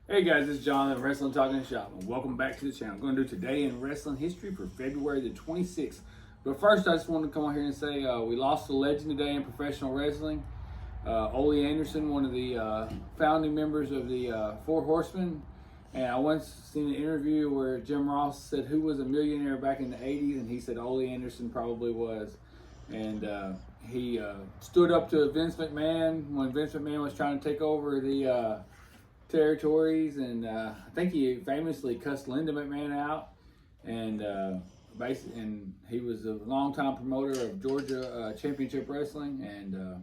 Hey guys, it's John of Wrestling Talking Shop, and welcome back to the channel. I'm going to do Today in Wrestling History for February the 26th. But first, I just wanted to come on here and say we lost a legend today in professional wrestling. Ole Anderson, one of the founding members of the Four Horsemen. And I once seen an interview where Jim Ross said who was a millionaire back in the 80s, and he said Ole Anderson probably was. And he stood up to Vince McMahon when Vince McMahon was trying to take over the territories, and I think he famously cussed Linda McMahon out, and and he was a longtime promoter of Georgia Championship Wrestling, and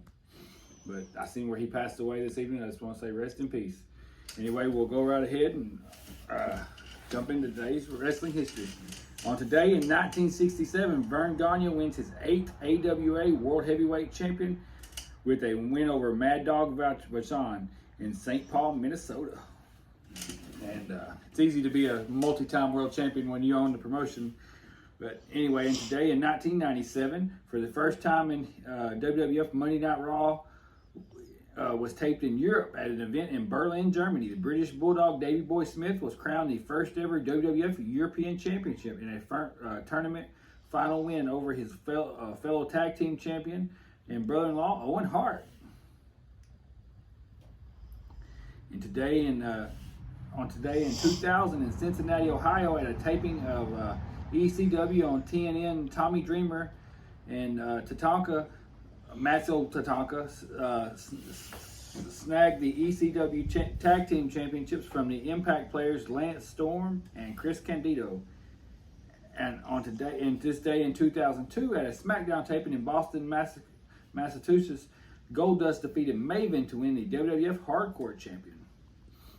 but I seen where he passed away this evening. I just want to say rest in peace. Anyway, we'll go right ahead and jump into today's wrestling history. On today in 1967, Verne Gagne wins his 8th AWA World Heavyweight Champion with a win over Mad Dog Vachon in St. Paul, Minnesota. And it's easy to be a multi-time world champion when you own the promotion. But anyway, and today in 1997, for the first time in WWF, Monday Night Raw was taped in Europe at an event in Berlin, Germany. The British Bulldog Davey Boy Smith was crowned the first ever WWF European Championship in a tournament final win over his fellow tag team champion and brother-in-law, Owen Hart. And today in 2000 in Cincinnati, Ohio, at a taping of ECW on TNN, Tommy Dreamer and Tatanka, Matzo Tatanka, snagged the ECW Tag Team Championships from the Impact players Lance Storm and Chris Candido. And this day in 2002, at a SmackDown taping in Boston, Massachusetts, Goldust defeated Maven to win the WWF Hardcore Champion.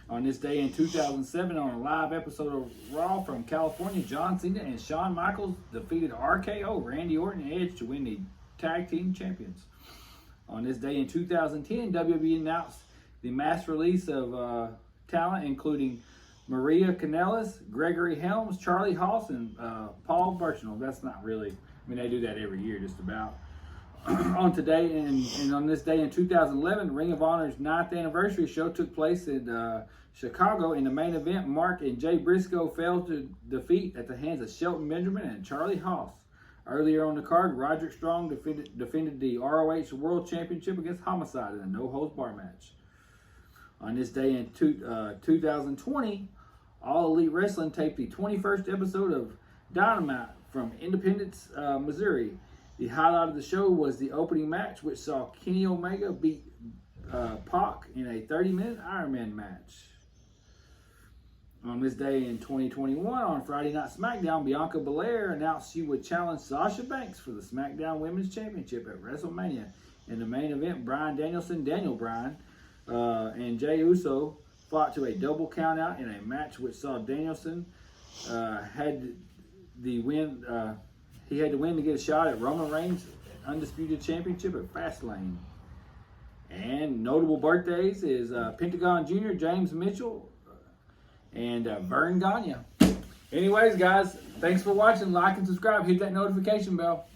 On this day in 2007, on a live episode of Raw from California, John Cena and Shawn Michaels defeated RKO, Randy Orton, and Edge to win the Tag Team Champions. On this day in 2010, WWE announced the mass release of talent, including Maria Kanellis, Gregory Helms, Charlie Haas, and Paul Burchnell. That's not really, I mean, they do that every year just about. On this day in 2011, Ring of Honor's 9th anniversary show took place in Chicago. In the main event, Mark and Jay Briscoe fell to defeat at the hands of Shelton Benjamin and Charlie Haas. Earlier on the card, Roderick Strong defended the ROH World Championship against Homicide in a no-holds-barred match. On this day in 2020, All Elite Wrestling taped the 21st episode of Dynamite from Independence, Missouri. The highlight of the show was the opening match, which saw Kenny Omega beat Pac in a 30-minute Iron Man match. On this day in 2021, on Friday Night SmackDown, Bianca Belair announced she would challenge Sasha Banks for the SmackDown Women's Championship at WrestleMania. In the main event, Bryan Danielson, Daniel Bryan, and Jey Uso fought to a double countout in a match which saw Danielson had the win. He had to win to get a shot at Roman Reigns' Undisputed Championship at Fastlane. And notable birthdays is Pentagon Jr., James Mitchell, and Verne Gagne. Anyways, guys, thanks for watching. Like and subscribe. Hit that notification bell.